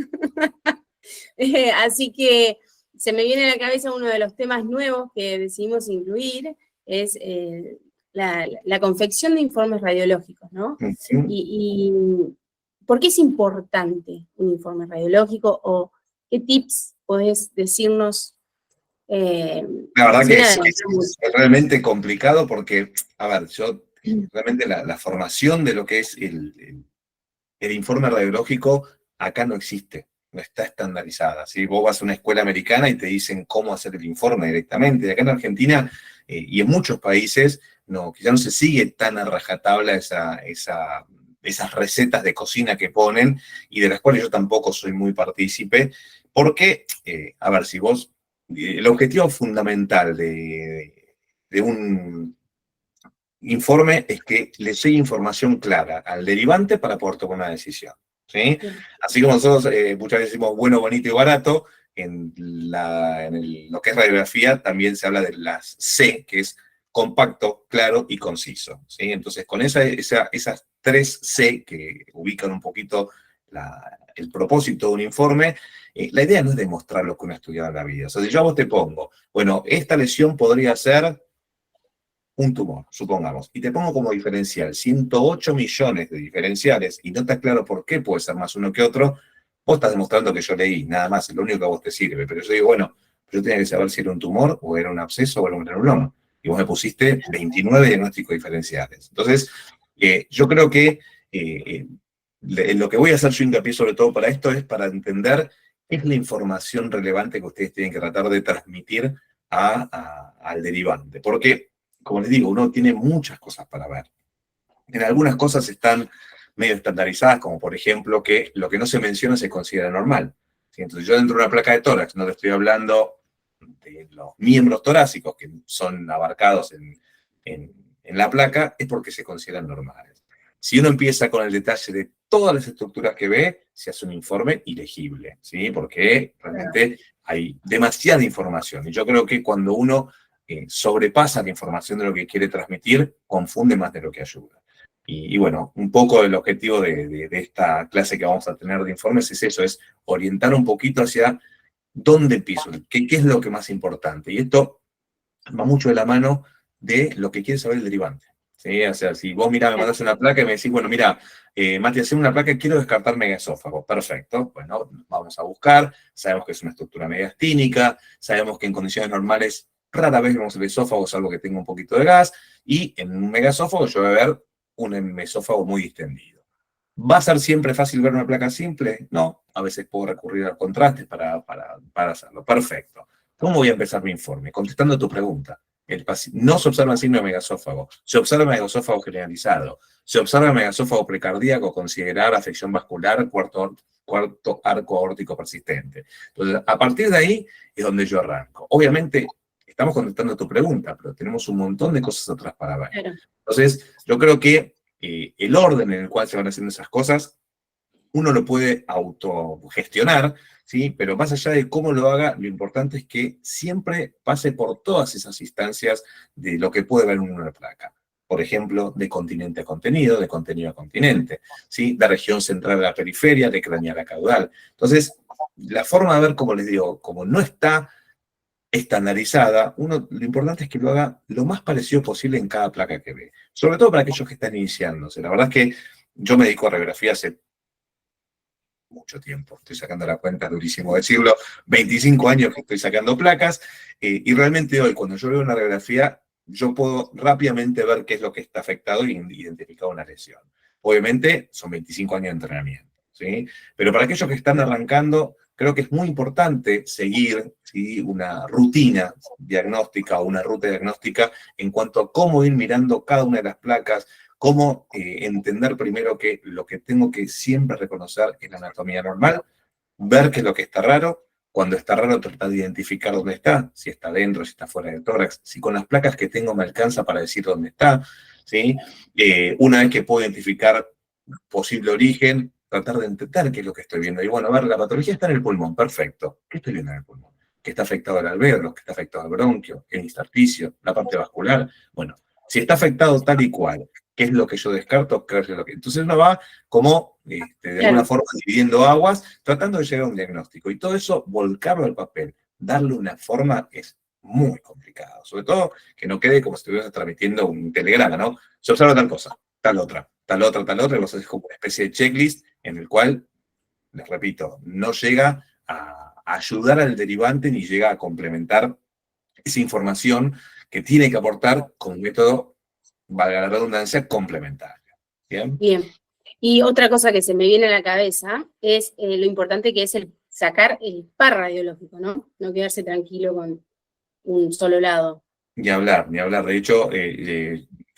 Así que se me viene a la cabeza uno de los temas nuevos que decidimos incluir, es la confección de informes radiológicos, ¿no? Y ¿por qué es importante un informe radiológico o qué tips podés decirnos? La verdad que es realmente complicado porque, a ver, yo realmente la formación de lo que es el informe radiológico acá no existe, no está estandarizada. ¿Sí? Vos vas a una escuela americana y te dicen cómo hacer el informe directamente. Y acá en Argentina y en muchos países quizá no se sigue tan a rajatabla esas recetas de cocina que ponen y de las cuales yo tampoco soy muy partícipe, porque, a ver, si vos, el objetivo fundamental de un informe es que le llegue información clara al derivante para poder tomar una decisión. ¿Sí? Así como nosotros muchas veces decimos bueno, bonito y barato, lo que es radiografía también se habla de las C, que es compacto, claro y conciso. ¿Sí? Entonces, con esas 3 C que ubican un poquito el propósito de un informe, la idea no es demostrar lo que uno ha estudiado en la vida. O sea, si yo a vos te pongo, bueno, esta lesión podría ser un tumor, supongamos, y te pongo como diferencial 108 millones de diferenciales y no está claro por qué puede ser más uno que otro, vos estás demostrando que yo leí, nada más, es lo único que a vos te sirve. Pero yo digo, bueno, yo tenía que saber si era un tumor o era un absceso o era un granuloma. y vos me pusiste 29 diagnósticos diferenciales. Entonces, yo creo que lo que voy a hacer yo hincapié sobre todo para esto es para entender qué es la información relevante que ustedes tienen que tratar de transmitir al derivante. Porque, como les digo, uno tiene muchas cosas para ver. En algunas cosas están medio estandarizadas, como por ejemplo que lo que no se menciona se considera normal. ¿Sí? Entonces yo dentro de una placa de tórax no le estoy hablando de los miembros torácicos que son abarcados en la placa, es porque se consideran normales. Si uno empieza con el detalle de todas las estructuras que ve, se hace un informe ilegible, ¿sí? Porque realmente hay demasiada información. Y yo creo que cuando uno sobrepasa la información de lo que quiere transmitir, confunde más de lo que ayuda. Y bueno, un poco el objetivo de esta clase que vamos a tener de informes es eso, es orientar un poquito hacia dónde empiezo, qué es lo que más importante. Y esto va mucho de la mano de lo que quiere saber el derivante. ¿Sí? O sea, si vos me mandás una placa y me decís, bueno, mira, Mati, hacer una placa, quiero descartar megaesófago. Perfecto, bueno, vamos a buscar, sabemos que es una estructura mediastínica, sabemos que en condiciones normales rara vez vemos el esófago, salvo que tenga un poquito de gas, y en un megaesófago yo voy a ver un mesófago muy distendido. ¿Va a ser siempre fácil ver una placa simple? No, a veces puedo recurrir al contraste para hacerlo. Perfecto. ¿Cómo voy a empezar mi informe? Contestando tu pregunta. No se observa el signo de megaesófago, se observa megaesófago generalizado, se observa megaesófago precardíaco, considerar afección vascular, cuarto arco aórtico persistente. Entonces, a partir de ahí es donde yo arranco. Obviamente, estamos contestando tu pregunta, pero tenemos un montón de cosas atrás para ver. Claro. Entonces, yo creo que el orden en el cual se van haciendo esas cosas, uno lo puede autogestionar, ¿sí? Pero más allá de cómo lo haga, lo importante es que siempre pase por todas esas instancias de lo que puede ver en una placa. Por ejemplo, de continente a contenido, de contenido a continente, ¿sí? De región central a la periferia, de craneal a caudal. Entonces, la forma de ver, como les digo, como no está estandarizada, lo importante es que lo haga lo más parecido posible en cada placa que ve. Sobre todo para aquellos que están iniciándose. La verdad es que yo me dedico a radiografía hace mucho tiempo, estoy sacando la cuenta, es durísimo decirlo, 25 años que estoy sacando placas, y realmente hoy, cuando yo veo una radiografía, yo puedo rápidamente ver qué es lo que está afectado y identificar una lesión. Obviamente, son 25 años de entrenamiento, ¿sí? Pero para aquellos que están arrancando, creo que es muy importante seguir, ¿sí?, una rutina diagnóstica o una ruta diagnóstica en cuanto a cómo ir mirando cada una de las placas, cómo entender primero que lo que tengo que siempre reconocer es la anatomía normal, ver qué es lo que está raro, cuando está raro tratar de identificar dónde está, si está dentro, si está fuera del tórax, si con las placas que tengo me alcanza para decir dónde está, ¿sí? Una vez que puedo identificar posible origen, tratar de entender qué es lo que estoy viendo. Y bueno, a ver, la patología está en el pulmón, perfecto. ¿Qué estoy viendo en el pulmón? ¿Que está afectado el alvéolo? ¿Que está afectado el bronquio? ¿El intersticio? ¿La parte vascular? Bueno, si está afectado tal y cual, ¿qué es lo que yo descarto? ¿Qué es lo que... Entonces uno va como, de alguna forma, dividiendo aguas, tratando de llegar a un diagnóstico. Y todo eso, volcarlo al papel, darle una forma, es muy complicado. Sobre todo que no quede como si estuvieras transmitiendo un telegrama, ¿no? Se observa tal cosa, tal otra, tal otra, tal otra, y vos haces como una especie de checklist en el cual, les repito, no llega a ayudar al derivante ni llega a complementar esa información que tiene que aportar con un método, valga la redundancia, complementario. ¿Bien? Bien. Y otra cosa que se me viene a la cabeza es lo importante que es sacar el par radiológico, ¿no? No quedarse tranquilo con un solo lado. Ni hablar, ni hablar. De hecho,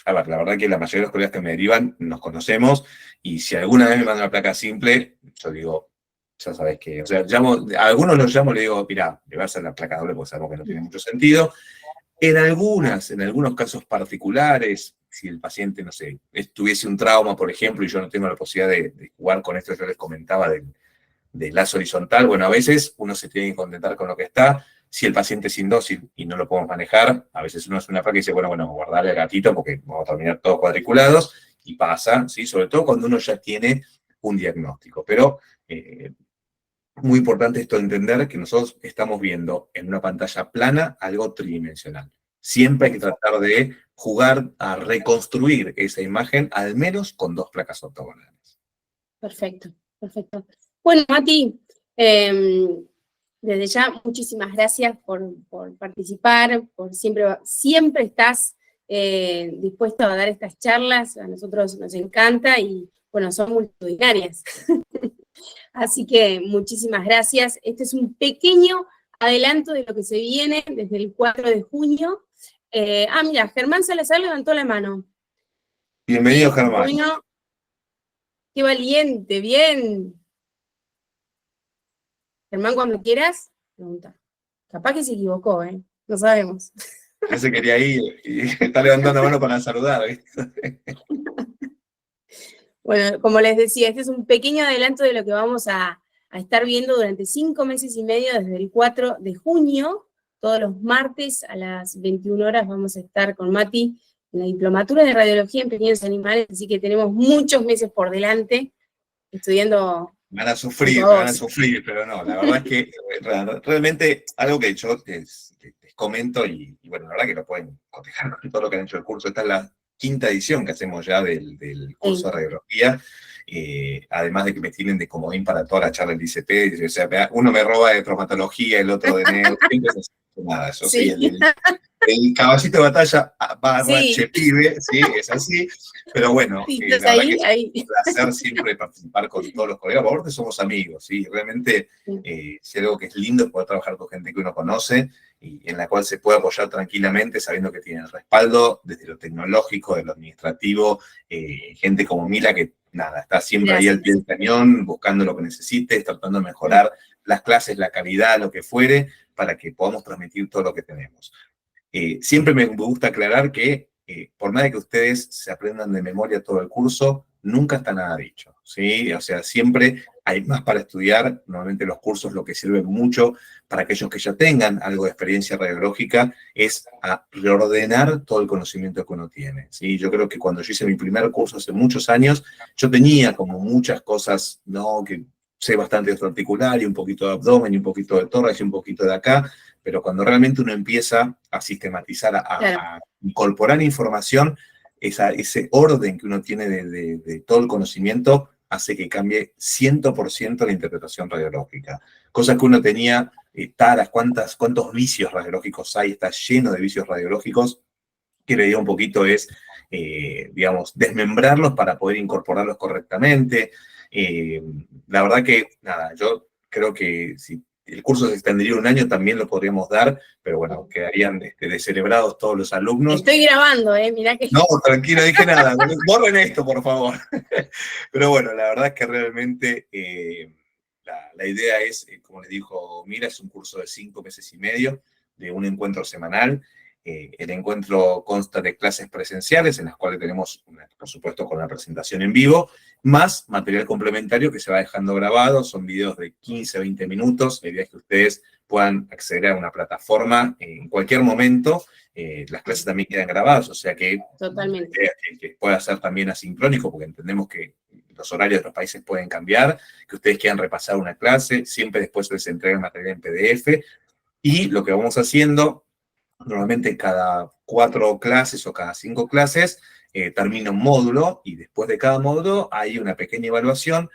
a ver, la verdad que la mayoría de los colegas que me derivan nos conocemos, y si alguna vez me mandan una placa simple, yo digo, ya sabes que, o sea, a algunos los llamo y le digo, mirá, le vas a hacer la placa doble porque sabemos que no tiene mucho sentido. En algunos casos particulares, si el paciente, no sé, tuviese un trauma, por ejemplo, y yo no tengo la posibilidad de jugar con esto que yo les comentaba del lazo horizontal, bueno, a veces uno se tiene que contentar con lo que está. Si el paciente es indócil y no lo podemos manejar, a veces uno hace una placa y dice, bueno, guardarle al gatito porque vamos a terminar todos cuadriculados, y pasa, ¿sí? Sobre todo cuando uno ya tiene un diagnóstico. Pero muy importante esto de entender que nosotros estamos viendo en una pantalla plana algo tridimensional. Siempre hay que tratar de jugar a reconstruir esa imagen, al menos con 2 placas ortogonales. Perfecto, perfecto. Bueno, Mati, Desde ya, muchísimas gracias por participar, por siempre estás dispuesto a dar estas charlas, a nosotros nos encanta y, bueno, son multitudinarias. Así que muchísimas gracias. Este es un pequeño adelanto de lo que se viene desde el 4 de junio. Mira, Germán Salazar levantó la mano. Bienvenido, Sí, Germán. bueno, qué valiente, bien. Germán, cuando quieras, pregunta. Capaz que se equivocó, no sabemos. Ya se quería ir y está levantando la mano para saludar, ¿viste? Bueno, como les decía, este es un pequeño adelanto de lo que vamos a estar viendo durante 5 meses y medio, desde el 4 de junio. Todos los martes a las 21 horas vamos a estar con Mati en la diplomatura de radiología en pequeños animales, así que tenemos muchos meses por delante estudiando. Van a sufrir, pero no, la verdad es que realmente algo que yo les comento y bueno, la verdad que lo pueden cotejar con todo lo que han hecho el curso. Esta es la 5ª edición que hacemos ya del curso de radiología, además de que me tienen de comodín para toda la charla del ICP, o sea, uno me roba de traumatología, el otro de neuro, nada, eso sí, el caballito de batalla Sí. pibe, sí, es así, pero bueno, Sí, la verdad que ahí. es un placer siempre participar con todos los colegas, porque somos amigos, ¿sí? Realmente es algo que es lindo poder trabajar con gente que uno conoce y en la cual se puede apoyar tranquilamente sabiendo que tiene el respaldo desde lo tecnológico, de lo administrativo, gente como Mila que nada, está siempre ahí al pie del cañón, buscando lo que necesite, tratando de mejorar las clases, la calidad, lo que fuere, para que podamos transmitir todo lo que tenemos. Siempre me gusta aclarar que por más de que ustedes se aprendan de memoria todo el curso, nunca está nada dicho, ¿sí? O sea, siempre hay más para estudiar. Normalmente los cursos lo que sirven mucho para aquellos que ya tengan algo de experiencia radiológica es a reordenar todo el conocimiento que uno tiene, ¿sí? Yo creo que cuando yo hice mi primer curso hace muchos años, yo tenía como muchas cosas, ¿no? Que sé bastante de articular y un poquito de abdomen y un poquito de tórax y un poquito de acá, pero cuando realmente uno empieza a sistematizar, a incorporar información, ese orden que uno tiene de todo el conocimiento hace que cambie 100% la interpretación radiológica. Cosa que uno tenía, taras, cuántos vicios radiológicos hay, está lleno de vicios radiológicos, que le digo un poquito es, digamos, desmembrarlos para poder incorporarlos correctamente. La verdad que, nada, yo creo que si el curso se extendería un año, también lo podríamos dar, pero bueno, quedarían descerebrados todos los alumnos. Estoy grabando, mirá que... No, tranquilo, no dije nada, borren esto, por favor. Pero bueno, la verdad es que realmente la idea es, como les dijo Mira, es un curso de 5 meses y medio, de un encuentro semanal. El encuentro consta de clases presenciales, en las cuales tenemos, por supuesto, con la presentación en vivo, más material complementario que se va dejando grabado. Son videos de 15 a 20 minutos. La idea es que ustedes puedan acceder a una plataforma en cualquier momento. Las clases también quedan grabadas, o sea que, Totalmente. que pueda ser también asincrónico, porque entendemos que los horarios de los países pueden cambiar, que ustedes quieran repasar una clase, siempre después les entrega el material en PDF, y lo que vamos haciendo, normalmente cada 4 clases o cada 5 clases, termina un módulo, y después de cada módulo hay una pequeña evaluación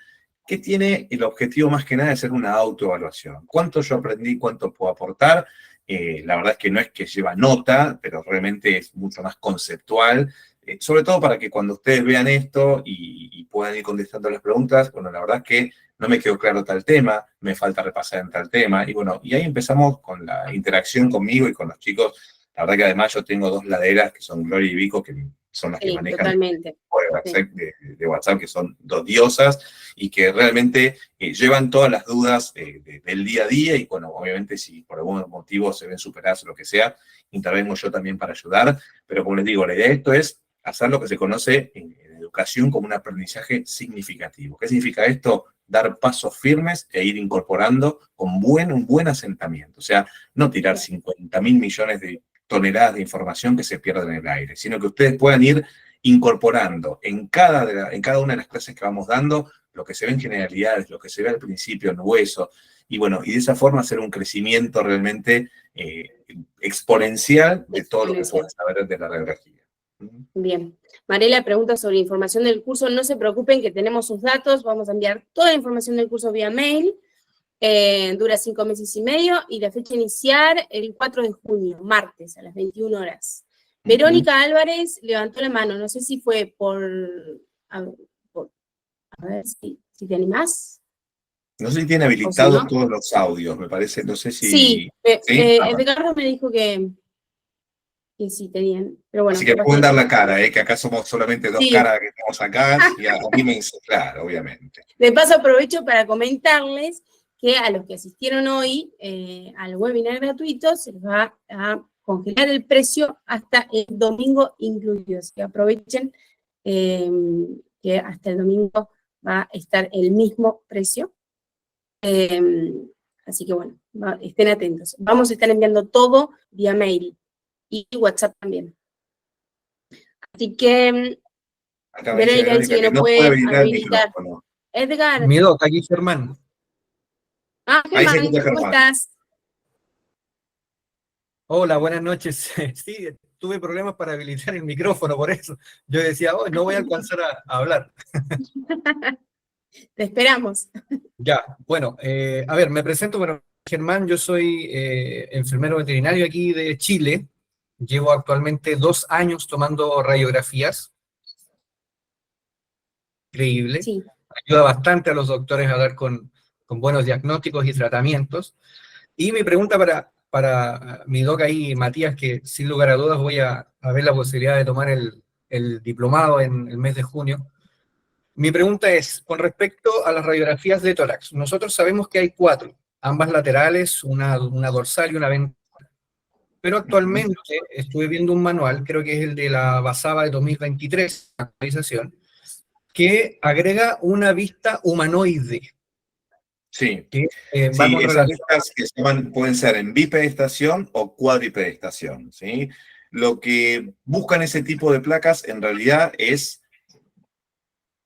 que tiene el objetivo más que nada de ser una autoevaluación. ¿Cuánto yo aprendí? ¿Cuánto puedo aportar? La verdad es que no es que lleva nota, pero realmente es mucho más conceptual, sobre todo para que cuando ustedes vean esto y puedan ir contestando las preguntas, bueno, la verdad es que no me quedó claro tal tema, me falta repasar en tal tema, y bueno, y ahí empezamos con la interacción conmigo y con los chicos. La verdad que además yo tengo 2 laderas, que son Gloria y Vico, que son las que manejan totalmente. de WhatsApp, que son 2 diosas, y que realmente llevan todas las dudas del día a día, y bueno, obviamente si por algún motivo se ven superadas o lo que sea, intervengo yo también para ayudar, pero como les digo, la idea de esto es hacer lo que se conoce en educación como un aprendizaje significativo. ¿Qué significa esto? Dar pasos firmes e ir incorporando con un buen asentamiento. O sea, no tirar 50.000 millones de toneladas de información que se pierden en el aire, sino que ustedes puedan ir incorporando en cada una de las clases que vamos dando lo que se ve en generalidades, lo que se ve al principio en hueso, y bueno, y de esa forma hacer un crecimiento realmente exponencial de todo lo que puedan saber de la radiología. Bien. Mariela pregunta sobre información del curso. No se preocupen que tenemos sus datos. Vamos a enviar toda la información del curso vía mail. Dura 5 meses y medio y la fecha iniciar el 4 de junio, martes, a las 21 horas. Verónica Álvarez levantó la mano, no sé si fue a ver si te animás. No sé si tiene habilitados todos los audios, me parece, no sé si... Sí, ¿Sí? Edgardo me dijo que sí tenían, pero bueno. Así que pueden dar la cara, que acá somos solamente dos caras que estamos acá, y anímense, claro, obviamente. De paso aprovecho para comentarles que a los que asistieron hoy al webinar gratuito se les va a congelar el precio hasta el domingo incluido, así que aprovechen que hasta el domingo va a estar el mismo precio. Así que bueno, estén atentos. Vamos a estar enviando todo vía mail y WhatsApp también. Así que Verónica dice que no puede habilitar. Edgar. Mi doc, aquí Germán. Germán, ¿cómo estás? Hola, buenas noches. Sí, tuve problemas para habilitar el micrófono, por eso. Yo decía, no voy a alcanzar a hablar. Te esperamos. Ya, bueno, a ver, me presento, bueno, Germán, yo soy enfermero veterinario aquí de Chile. Llevo actualmente 2 años tomando radiografías. Increíble. Sí. Ayuda bastante a los doctores a dar con buenos diagnósticos y tratamientos. Y mi pregunta para mi doc ahí, Matías, que sin lugar a dudas voy a ver la posibilidad de tomar el diplomado en el mes de junio. Mi pregunta es, con respecto a las radiografías de tórax, nosotros sabemos que hay 4, ambas laterales, una dorsal y una ventral. Pero actualmente estuve viendo un manual, creo que es el de la Basaba de 2023, actualización, que agrega una vista humanoide. Sí, que sí, va con esas relación. vistas que se llaman, pueden ser en bipedestación o cuadripedestación, ¿sí? Lo que buscan ese tipo de placas en realidad es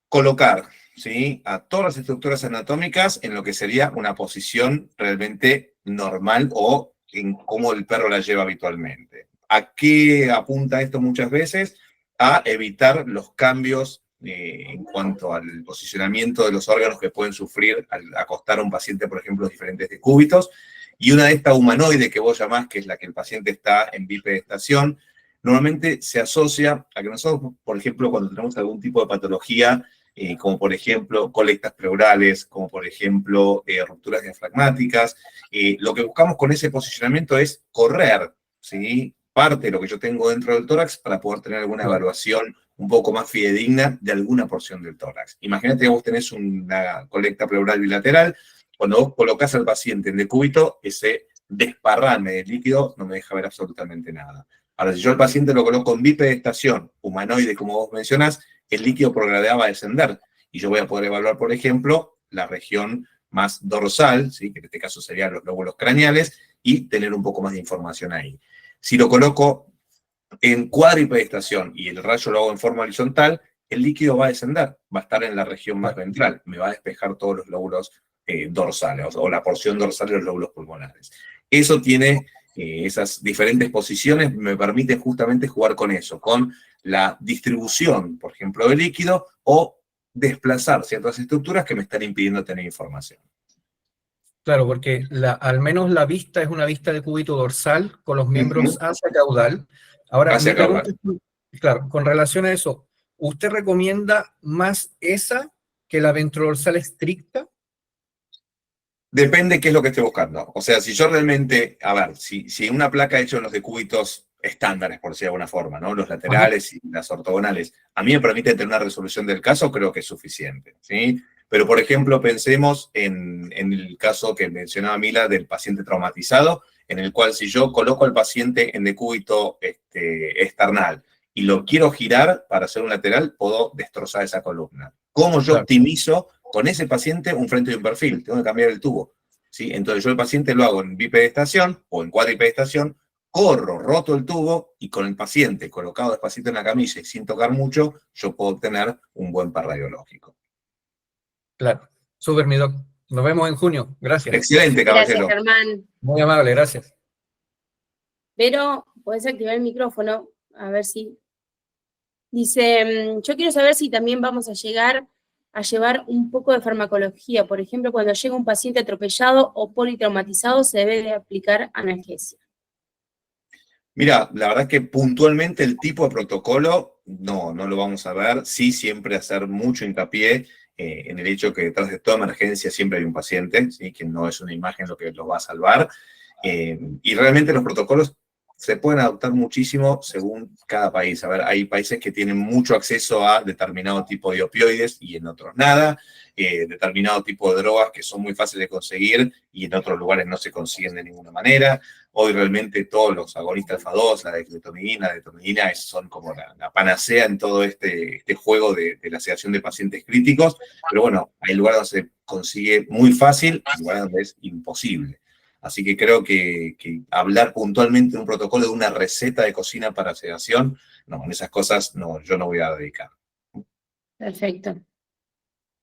colocar, ¿sí?, a todas las estructuras anatómicas en lo que sería una posición realmente normal o en cómo el perro la lleva habitualmente. ¿A qué apunta esto muchas veces? A evitar los cambios en cuanto al posicionamiento de los órganos que pueden sufrir al acostar a un paciente, por ejemplo, diferentes decúbitos. Y una de estas humanoide que vos llamás, que es la que el paciente está en bipedestación, normalmente se asocia a que nosotros, por ejemplo, cuando tenemos algún tipo de patología, como por ejemplo colectas pleurales, como por ejemplo rupturas diafragmáticas, lo que buscamos con ese posicionamiento es correr, ¿sí?, parte de lo que yo tengo dentro del tórax para poder tener alguna evaluación un poco más fidedigna de alguna porción del tórax. Imagínate que vos tenés una colecta pleural bilateral, cuando vos colocás al paciente en decúbito, ese desparrame de líquido no me deja ver absolutamente nada. Ahora, si yo al paciente lo coloco en bipedestación, humanoide, como vos mencionás, el líquido por gravedad va a descender y yo voy a poder evaluar, por ejemplo, la región más dorsal, ¿sí?, que en este caso serían los lóbulos craneales, y tener un poco más de información ahí. Si lo coloco en cuadripedestación y el rayo lo hago en forma horizontal, el líquido va a descender, va a estar en la región más ventral, me va a despejar todos los lóbulos dorsales o la porción dorsal de los lóbulos pulmonares. Eso tiene, esas diferentes posiciones me permiten justamente jugar con eso, con la distribución, por ejemplo, del líquido o desplazar ciertas estructuras que me están impidiendo tener información. Claro, porque al menos la vista es una vista de cúbito dorsal con los miembros hacia caudal. Ahora, mi pregunta es, claro, con relación a eso, ¿usted recomienda más esa que la ventrodorsal estricta? Depende qué es lo que esté buscando. O sea, si yo realmente, a ver, si una placa hecha en los decúbitos estándares, por decir de alguna forma, ¿no?, los laterales y las ortogonales, a mí me permite tener una resolución del caso, creo que es suficiente, ¿sí? Pero, por ejemplo, pensemos en el caso que mencionaba Mila del paciente traumatizado, en el cual si yo coloco al paciente en decúbito esternal y lo quiero girar para hacer un lateral, puedo destrozar esa columna. ¿Cómo yo optimizo con ese paciente un frente y un perfil? Tengo que cambiar el tubo, ¿sí? Entonces yo el paciente lo hago en bipedestación o en cuadripedestación, corro, roto el tubo y con el paciente colocado despacito en la camilla y sin tocar mucho, yo puedo obtener un buen par radiológico. Claro, súper, mi doc. Nos vemos en junio. Gracias. Excelente, caballero. Gracias, Germán. Muy amable, gracias. Pero podés activar el micrófono, a ver si... Dice, yo quiero saber si también vamos a llegar a llevar un poco de farmacología? Por ejemplo, cuando llega un paciente atropellado o politraumatizado, se debe de aplicar analgesia. Mira, la verdad es que puntualmente el tipo de protocolo no lo vamos a ver. Sí, siempre hacer mucho hincapié en el hecho que detrás de toda emergencia siempre hay un paciente, ¿sí? Que no es una imagen lo que lo va a salvar. Y realmente los protocolos se pueden adaptar muchísimo según cada país. A ver, hay países que tienen mucho acceso a determinado tipo de opioides y en otros nada. Determinado tipo de drogas que son muy fáciles de conseguir y en otros lugares no se consiguen de ninguna manera. Hoy realmente todos los agonistas alfa-2, la detonidina son como la panacea en todo este juego de la sedación de pacientes críticos, pero bueno, hay lugares donde se consigue muy fácil y lugares donde es imposible. Así que creo que hablar puntualmente de un protocolo, de una receta de cocina para sedación, no, en esas cosas no, yo no voy a dedicar. Perfecto.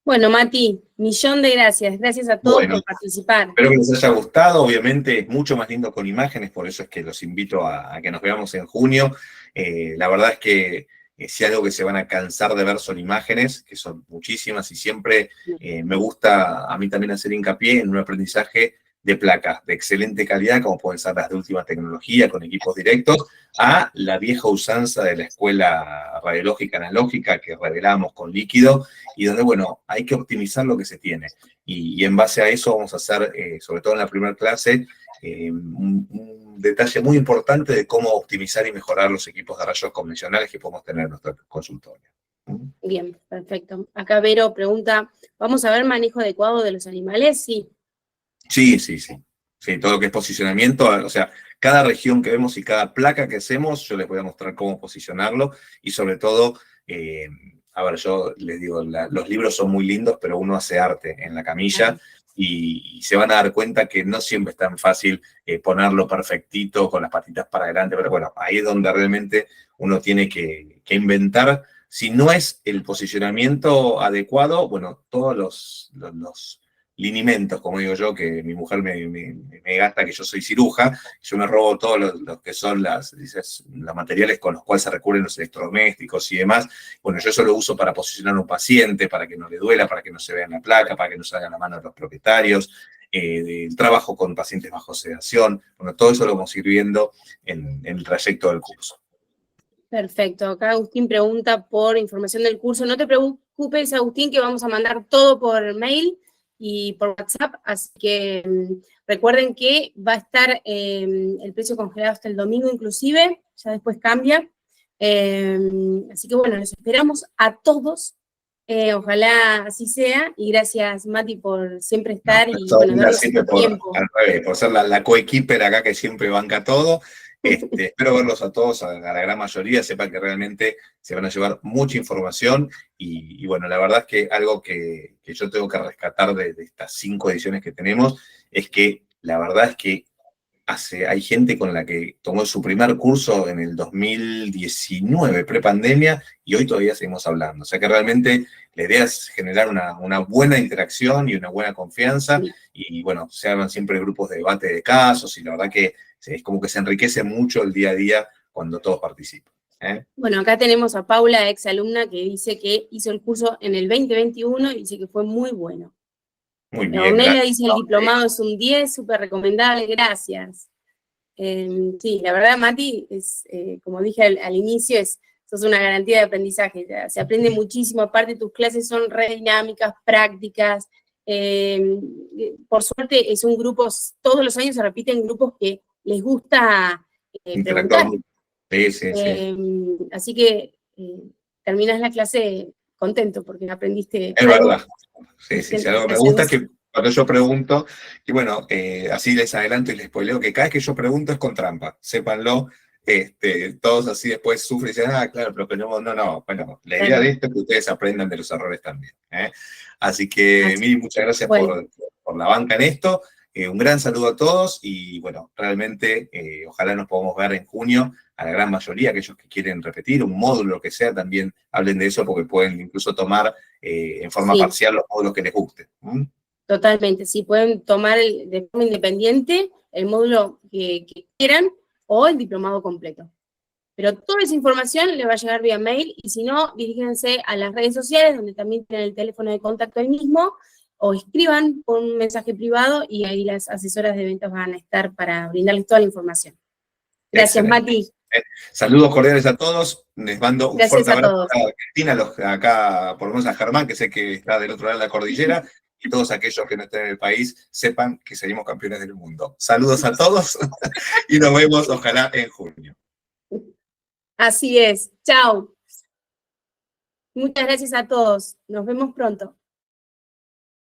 Bueno, Mati, millón de gracias. Gracias a todos por participar. Espero que les haya gustado. Obviamente es mucho más lindo con imágenes, por eso es que los invito a que nos veamos en junio. La verdad es que si algo que se van a cansar de ver son imágenes, que son muchísimas, y siempre me gusta a mí también hacer hincapié en un aprendizaje de placas de excelente calidad, como pueden ser las de última tecnología, con equipos directos, a la vieja usanza de la escuela radiológica analógica que revelamos con líquido, y donde, bueno, hay que optimizar lo que se tiene. Y en base a eso vamos a hacer, sobre todo en la primera clase, un detalle muy importante de cómo optimizar y mejorar los equipos de rayos convencionales que podemos tener en nuestro consultorio. Bien, perfecto. Acá Vero pregunta, ¿vamos a ver manejo adecuado de los animales? Sí. Sí. Sí, todo lo que es posicionamiento, o sea, cada región que vemos y cada placa que hacemos, yo les voy a mostrar cómo posicionarlo y sobre todo, a ver, yo les digo, los libros son muy lindos, pero uno hace arte en la camilla y se van a dar cuenta que no siempre es tan fácil ponerlo perfectito con las patitas para adelante, pero bueno, ahí es donde realmente uno tiene que inventar. Si no es el posicionamiento adecuado, bueno, todos los linimentos, como digo yo, que mi mujer me gasta, que yo soy ciruja, yo me robo todos los que son los materiales con los cuales se recurren los electrodomésticos y demás. Bueno, yo eso lo uso para posicionar a un paciente, para que no le duela, para que no se vea en la placa, para que no salga en la mano de los propietarios, el trabajo con pacientes bajo sedación. Bueno, todo eso lo vamos a ir viendo en el trayecto del curso. Perfecto. Acá Agustín pregunta por información del curso. No te preocupes, Agustín, que vamos a mandar todo por mail y por WhatsApp, así que recuerden que va a estar el precio congelado hasta el domingo inclusive, ya después cambia. Así que bueno, los esperamos a todos. Ojalá así sea, y gracias, Mati, por siempre estar y bueno, darnos este tiempo. Al revés, por ser la coequiper acá que siempre banca todo. Espero verlos a todos, a la gran mayoría, sepan que realmente se van a llevar mucha información y bueno, la verdad es que algo que yo tengo que rescatar de estas 5 ediciones que tenemos es que la verdad es que hay gente con la que tomó su primer curso en el 2019, prepandemia, y hoy todavía seguimos hablando. O sea que realmente la idea es generar una buena interacción y una buena confianza, y bueno, se arman siempre grupos de debate de casos, y la verdad que es como que se enriquece mucho el día a día cuando todos participan. Bueno, acá tenemos a Paula, ex alumna, que dice que hizo el curso en el 2021 y dice que fue muy bueno. Muy bien. Ornella dice el diplomado es un 10, súper recomendable, gracias. Sí, la verdad, Mati, es, como dije al inicio, sos una garantía de aprendizaje. Se aprende muchísimo, aparte tus clases son re dinámicas, prácticas. Por suerte es un grupo, todos los años se repiten grupos que les gusta preguntar. Sí. Así que terminas la clase contento porque aprendiste. Es verdad. Sí, algo me gusta es que cuando yo pregunto, y bueno, así les adelanto y les spoileo que cada vez que yo pregunto es con trampa, sépanlo, todos así después sufren y dicen, claro, pero no, bueno, la idea de esto es que ustedes aprendan de los errores también. Así que, Miri, muchas gracias por la banca en esto, un gran saludo a todos y bueno, realmente ojalá nos podamos ver en junio, a la gran mayoría, aquellos que quieren repetir un módulo, lo que sea, también hablen de eso porque pueden incluso tomar en forma parcial los módulos que les guste. Totalmente, sí, pueden tomar de forma independiente el módulo que quieran o el diplomado completo. Pero toda esa información le va a llegar vía mail, y si no, diríjense a las redes sociales, donde también tienen el teléfono de contacto ahí mismo, o escriban por un mensaje privado, y ahí las asesoras de ventas van a estar para brindarles toda la información. Gracias, Excelente. Mati. Saludos cordiales a todos, les mando un Gracias fuerte a abrazo todos. a Argentina, acá por lo menos a Germán, que sé que está del otro lado de la cordillera, y todos aquellos que no estén en el país sepan que seguimos campeones del mundo. Saludos a todos y nos vemos ojalá en junio. Así es. Chao. Muchas gracias a todos. Nos vemos pronto.